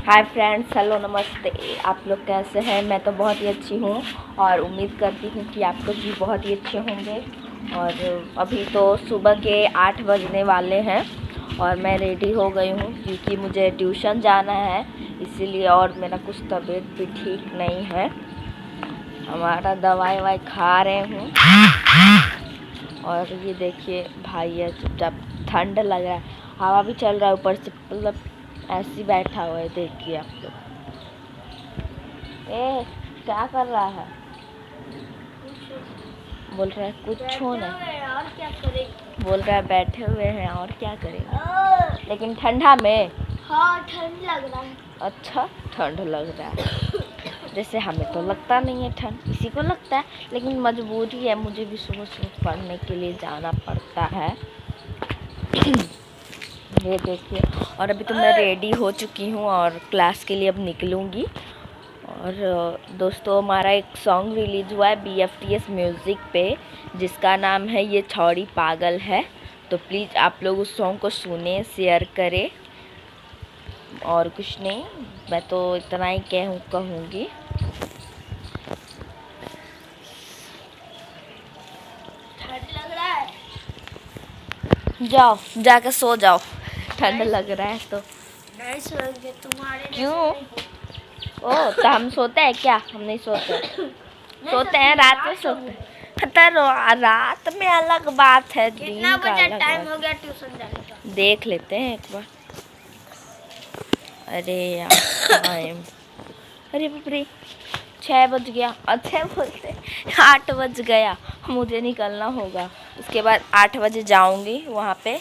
Hi friends, hello नमस्ते। आप लोग कैसे हैं? मैं तो बहुत ही अच्छी हूँ और उम्मीद करती हूँ कि आप लोग भी बहुत ही अच्छे होंगे। और अभी तो सुबह के 8 बजने वाले हैं और मैं रेडी हो गई हूँ क्योंकि मुझे ट्यूशन जाना है इसीलिए। और मेरा कुछ तबीयत भी ठीक नहीं है। हमारा दवाई ववाई खा रहे हूँ। और ये देखिए भाई है चुपचाप, ठंड लग रहा है, हवा भी चल रहा है ऊपर से, मतलब ऐसे ही बैठा हुआ है। देखिए आप लोग, ए क्या कर रहा है? बोल रहा है कुछ हो नहीं, और क्या करें? बोल रहा है बैठे हुए हैं और क्या करेंगे। लेकिन ठंडा में हाँ, ठंड लग रहा है। अच्छा, ठंड लग रहा है। जैसे हमें तो लगता नहीं है ठंड, किसी को लगता है, लेकिन मजबूरी है, मुझे भी सुबह सुबह पढ़ने के लिए जाना पड़ता है। ये देखिए, और अभी तो मैं रेडी हो चुकी हूँ और क्लास के लिए अब निकलूँगी। और दोस्तों, हमारा एक सॉन्ग रिलीज़ हुआ है BFTS म्यूज़िक पे, जिसका नाम है ये छौड़ी पागल है। तो प्लीज़ आप लोग उस सॉन्ग को सुने, शेयर करें। और कुछ नहीं, मैं तो इतना ही कहूँगी। ठंड लग रहा है। जाओ जाकर सो जाओ, ठंड लग रहा है तो। नहीं सोएंगे तुम्हारे। क्यों? ओ, तो हम सोते हैं क्या? हम नहीं सोते। सोते हैं, रात में सोते हैं। तो रात में अलग बात है, कितना दिन का बजे अलग टाइम बात हो गया ट्यूशन जाने का? है। देख लेते हैं एक बार। अरे यार टाइम, अरे बाप रे, 6 बज गया। अच्छे बोलते 8 बज गया। मुझे निकलना होगा। उसके बाद 8 बजे जाऊंगी वहाँ पे।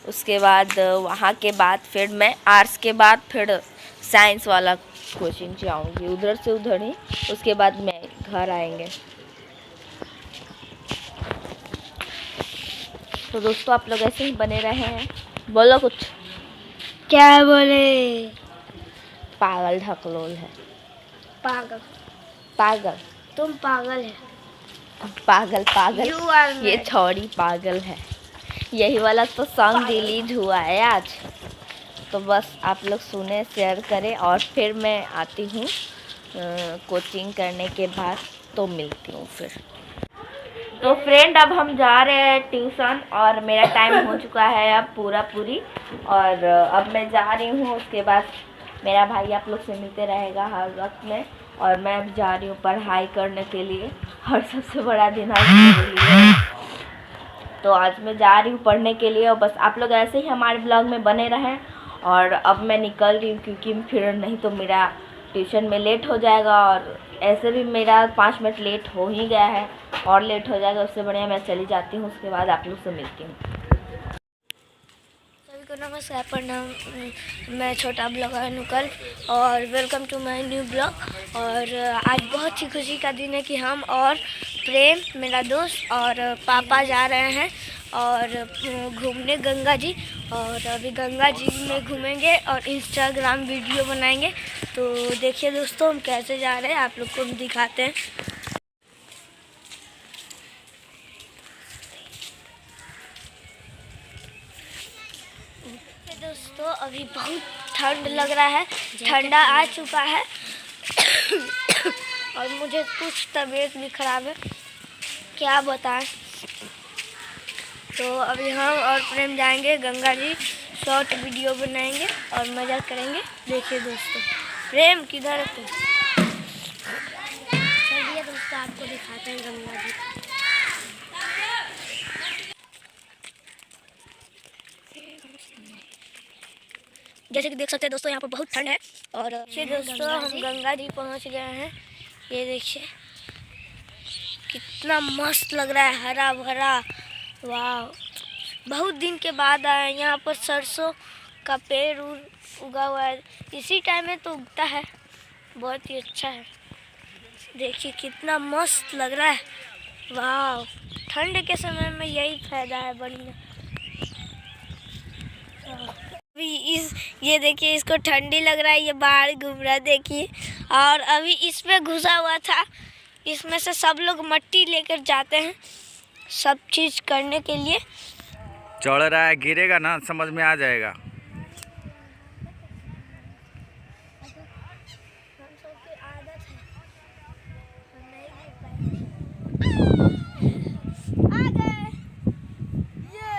उसके बाद वहाँ के बाद फिर मैं आर्ट्स के बाद फिर साइंस वाला कोचिंग जाऊंगी, उधर से उधर ही। उसके बाद मैं घर आएंगे। तो दोस्तों, आप लोग ऐसे ही बने रहे हैं। बोलो कुछ। क्या बोले? पागल ढकलोल है। पागल। पागल, तुम पागल है। पागल पागल, You are ये mad. छौड़ी पागल है। यही वाला तो सॉन्ग रिलीज हुआ है आज। तो बस आप लोग सुने, शेयर करें। और फिर मैं आती हूँ कोचिंग करने के बाद, तो मिलती हूँ फिर। तो फ्रेंड, अब हम जा रहे हैं ट्यूशन और मेरा टाइम हो चुका है अब पूरी। और अब मैं जा रही हूँ। उसके बाद मेरा भाई आप लोग से मिलते रहेगा हर वक्त में। और मैं अब जा रही हूँ पढ़ाई करने के लिए। और सबसे बड़ा दिन आज मेरे लिए। तो आज मैं जा रही हूँ पढ़ने के लिए। और बस आप लोग ऐसे ही हमारे ब्लॉग में बने रहें। और अब मैं निकल रही हूँ क्योंकि फिर नहीं तो मेरा ट्यूशन में लेट हो जाएगा। और ऐसे भी मेरा 5 मिनट लेट हो ही गया है, और लेट हो जाएगा। उससे बढ़िया मैं चली जाती हूँ। उसके बाद आप लोग से मिलती हूँ। सभी को नमस्कार, प्रणाम। मैं छोटा ब्लॉगर अनुकल और welcome to my new blog. और आज बहुत ही खुशी का दिन है कि हम और प्रेम, मेरा दोस्त, और पापा जा रहे हैं और घूमने गंगा जी। और अभी गंगा जी में घूमेंगे और इंस्टाग्राम वीडियो बनाएंगे। तो देखिए दोस्तों, हम कैसे जा रहे हैं आप लोग को हम दिखाते हैं। दोस्तों, अभी बहुत ठंड लग रहा है, ठंडा आ चुका है। और मुझे कुछ तबीयत भी खराब है, क्या बताएं। तो अभी हम और प्रेम जाएंगे गंगा जी, शॉर्ट वीडियो बनाएंगे और मजा करेंगे। देखिए दोस्तों, प्रेम किधर है तुम? चलिए दोस्तों, आपको दिखाते हैं गंगा जी। जैसे कि देख सकते हैं दोस्तों, यहाँ पर बहुत ठंड है। और ये दोस्तों, हम गंगा जी पहुँच गए हैं। ये देखिए कितना मस्त लग रहा है, हरा भरा। वाह, बहुत दिन के बाद आए। यहाँ पर सरसों का पेड़ उगा हुआ है, इसी टाइम में तो उगता है, बहुत ही अच्छा है। देखिए कितना मस्त लग रहा है। वाह, ठंड के समय में यही फायदा है, बढ़िया। अभी ये देखिए, इसको ठंडी लग रहा है, ये बाहर घूम रहा है, देखिए। और अभी इसमें घुसा हुआ था, इसमें से सब लोग मट्टी लेकर जाते हैं सब चीज़ करने के लिए। चढ़ रहा है, गिरेगा ना, समझ में आ जाएगा। हम सबकी आदत है, हम नहीं गिर पाएंगे। आ गए ये।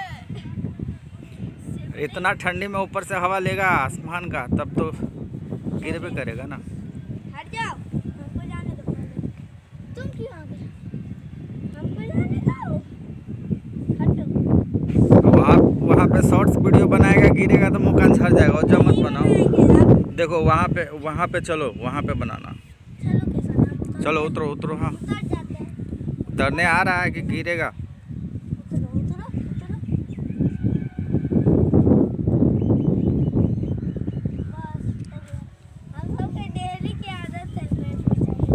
इतना ठंडी में ऊपर से हवा लेगा आसमान का, तब तो गिरबे करेगा ना। हट जाओ, हमको जाने दो पहले। तुम क्यों आ गए? हमको जाने दो। हटो। वहाँ पे शॉर्ट्स वीडियो बनाएगा, गिरेगा तो मुँह कान झड़ जाएगा। और जब मत बनाओ, देखो वहाँ पे चलो, वहाँ पे बनाना। चलो कैसा नाम? चलो उतरो उतरो। हाँ, उतर जाते हैं। उतरने आ रहा है कि गिरेगा। उतरो उतरो उतरो। बस हम सबके डेली की आदत है पेट में चाहिए।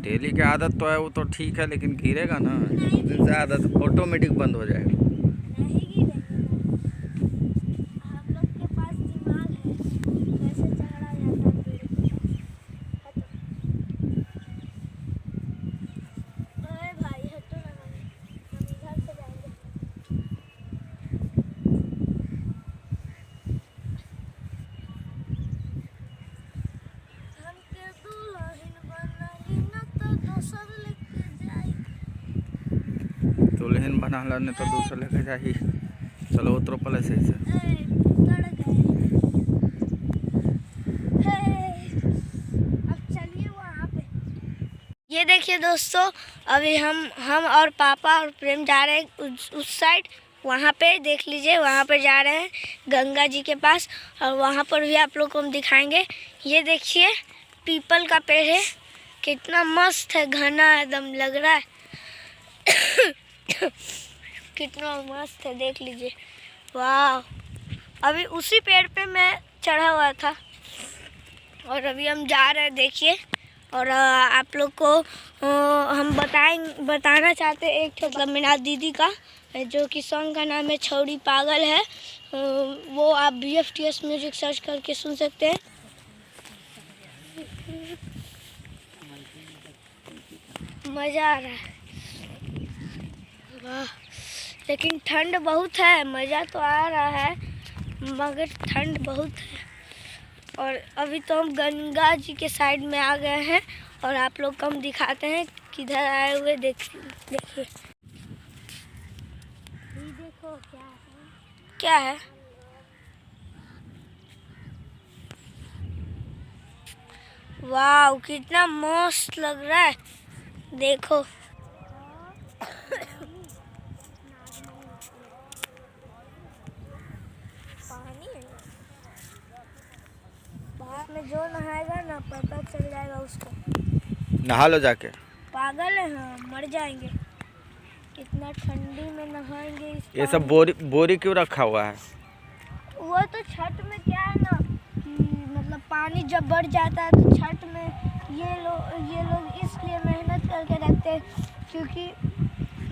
डेली की आदत तो है, वो तो ठीक है, लेकिन गिरेगा ना। कुछ दिन से आदत ऑटोमेटिक बंद हो जाएगा। नहीं गिरेंगे। हम लोग के पास दिमाग है, कैसे चढ़ा जाता है पेड़ पे। हटो। अरे भाई हटो ना, हम इधर से जाएंगे। हमके दुल्हन बनाई ना तो दोसर लेके जाई। दुल्हन बना लो नहीं तो दूसरा लेके जाही। चलो उतरो पहले सही से। उतर गए। अब चलिए वहाँ पे। ये देखिए दोस्तों, अभी हम और पापा और प्रेम जा रहे हैं उस साइड। वहाँ पे देख लीजिए, वहाँ पे जा रहे हैं गंगा जी के पास, और वहाँ पर भी आप लोग को हम दिखाएंगे। ये देखिए पीपल का पेड़ है, कितना मस्त है, घना एकदम लग रहा है। कितना मस्त है, देख लीजिए। वाह, अभी उसी पेड़ पे मैं चढ़ा हुआ था और अभी हम जा रहे हैं, देखिए। और आप लोग को हम बताना चाहते हैं एक मतलब मेरा दीदी का, जो कि सॉन्ग का नाम है छौड़ी पागल है। वो आप BFTS म्यूजिक सर्च करके सुन सकते हैं। मज़ा आ रहा है, वाह। लेकिन ठंड बहुत है, मज़ा तो आ रहा है मगर ठंड बहुत है। और अभी तो हम गंगा जी के साइड में आ गए हैं, और आप लोग को हम दिखाते हैं किधर आए हुए। देखिए ये देखो क्या है। वाह, कितना मस्त लग रहा है, देखो। पानी है, बाहर में जो नहाएगा ना पता चल जाएगा उसको। नहा लो जाके। पागल है, हाँ, मर जाएंगे। इतना ठंडी में नहाएंगे इस ये सब पानी। बोरी क्यों रखा हुआ है? वो तो छठ में क्या है ना कि मतलब पानी जब बढ़ जाता है तो छठ में ये लोग इसलिए मेहनत करके रखते हैं, क्योंकि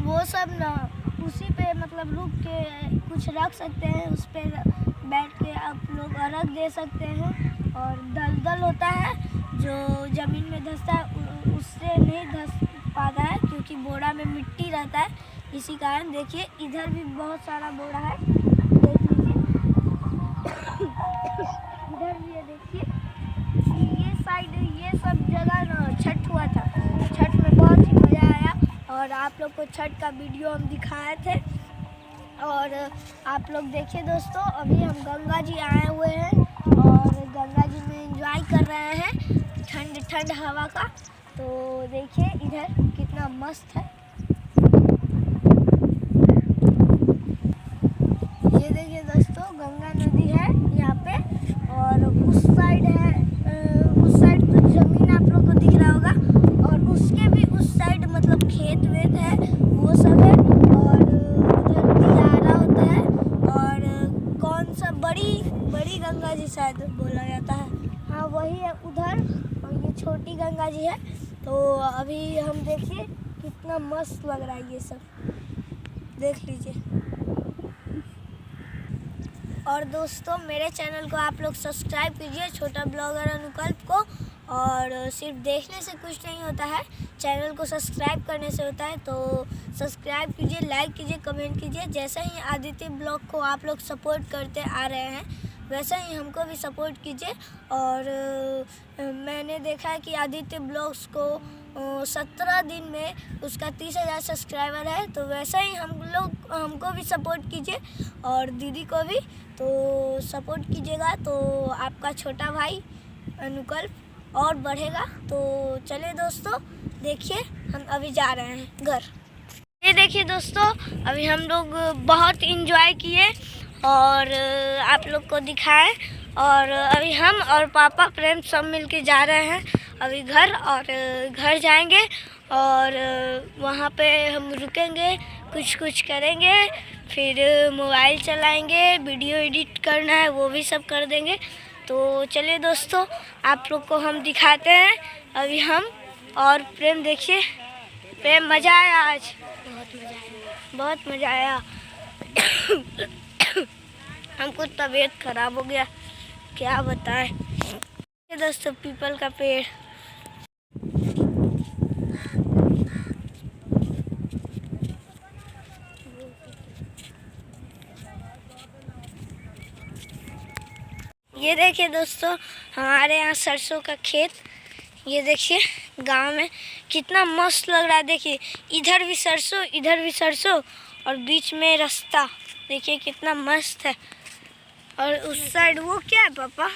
वो सब ना उसी पे मतलब रुक के कुछ रख सकते हैं, उस पे बैठ के आप लोग अर्घ दे सकते हैं। और दलदल होता है जो ज़मीन में धंसता है, उससे नहीं धंस पाता है, क्योंकि बोरा में मिट्टी रहता है। इसी कारण देखिए इधर भी बहुत सारा बोरा है, देख लीजिए। इधर भी है, देखिए। ये साइड, ये सब जगह ना छठ हुआ था, छठ में बहुत ही मज़ा आया। और आप लोग को छठ का वीडियो हम दिखाए थे। और आप लोग देखिए दोस्तों, अभी हम गंगा जी आए हुए हैं और गंगा जी में एंजॉय कर रहे हैं ठंड हवा का। तो देखिए इधर कितना मस्त है। ये देखिए दोस्तों, गंगा नदी है यहाँ पे, और उस साइड है, उस साइड तो ज़मीन आप लोग को दिख रहा होगा, और उसके भी उस साइड मतलब खेत वेत है, वो सब है। और उधर दियारा होता है, और कौन सा बड़ी गंगा जी शायद बोला जाता है, हाँ वही है उधर। और ये छोटी गंगा जी है। तो अभी हम देखिए कितना मस्त लग रहा है, ये सब देख लीजिए। और दोस्तों मेरे चैनल को आप लोग सब्सक्राइब कीजिए, छोटा ब्लॉगर अनुकल्प को। और सिर्फ देखने से कुछ नहीं होता है, चैनल को सब्सक्राइब करने से होता है। तो सब्सक्राइब कीजिए, लाइक कीजिए, कमेंट कीजिए। जैसे ही आदित्य ब्लॉग को आप लोग सपोर्ट करते आ रहे हैं, वैसे ही हमको भी सपोर्ट कीजिए। और मैंने देखा है कि आदित्य ब्लॉग्स को 17 दिन में उसका 30,000 सब्सक्राइबर है, तो वैसे ही हमको भी सपोर्ट कीजिए और दीदी को भी तो सपोर्ट कीजिएगा, तो आपका छोटा भाई अनुकल्प और बढ़ेगा। तो चलिए दोस्तों, देखिए हम अभी जा रहे हैं घर। ये देखिए दोस्तों, अभी हम लोग बहुत इंजॉय किए और आप लोग को दिखाएं। और अभी हम और पापा प्रेम सब मिलके जा रहे हैं अभी घर, और घर जाएंगे और वहाँ पे हम रुकेंगे, कुछ करेंगे, फिर मोबाइल चलाएंगे, वीडियो एडिट करना है वो भी सब कर देंगे। तो चलिए दोस्तों, आप लोग को हम दिखाते हैं अभी हम और प्रेम। देखिए प्रेम, मज़ा आया आज, बहुत मज़ा आया। हमको तबीयत खराब हो गया, क्या बताएं। ये दोस्तों पीपल का पेड़, ये देखिए दोस्तों हमारे यहाँ सरसों का खेत। ये देखिए गांव में कितना मस्त लग रहा है। देखिए इधर भी सरसों, इधर भी सरसों और बीच में रास्ता, देखिए कितना मस्त है। और उस साइड वो क्या है पापा?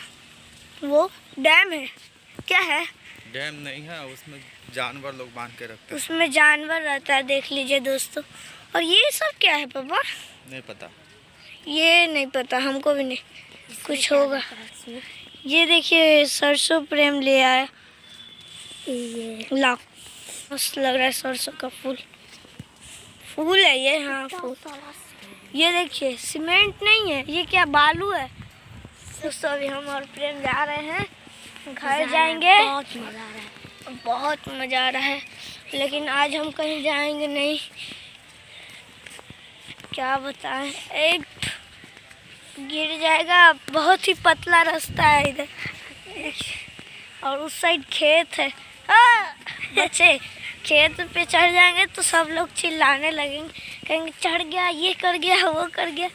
वो डैम है, क्या है? डैम नहीं है, उसमें जानवर लोग बांध के रखते हैं। उसमें जानवर रहता है, देख लीजिए दोस्तों। और ये सब क्या है पापा? नहीं पता, ये नहीं पता हमको भी नहीं, कुछ होगा। ये देखिए सरसों प्रेम ले आया, लाओ, मस्त लग रहा है। सरसों का फूल है ये, हाँ फूल। ये देखिए सीमेंट नहीं है, ये क्या बालू है। दोस्तों अभी हम और प्रेम जा रहे हैं, घर जाएंगे। बहुत मज़ा आ रहा है, लेकिन आज हम कहीं जाएंगे नहीं, क्या बताएं। एक गिर जाएगा, बहुत ही पतला रास्ता है इधर, और उस साइड खेत है। बच्चे खेत पे चढ़ जाएंगे तो सब लोग चिल्लाने लगेंगे, कहेंगे चढ़ गया, ये कर गया, वो कर गया।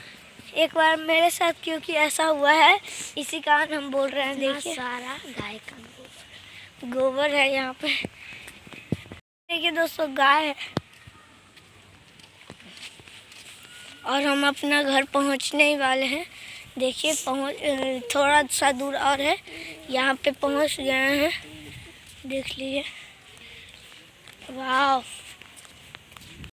एक बार मेरे साथ क्योंकि ऐसा हुआ है, इसी कारण हम बोल रहे हैं। देखिए सारा गाय का गोबर है यहाँ पे। देखिए दोस्तों गाय है, और हम अपना घर पहुँचने ही वाले हैं। देखिए थोड़ा सा दूर और है, यहाँ पे पहुँच गए हैं, देख लीजिए। वाह।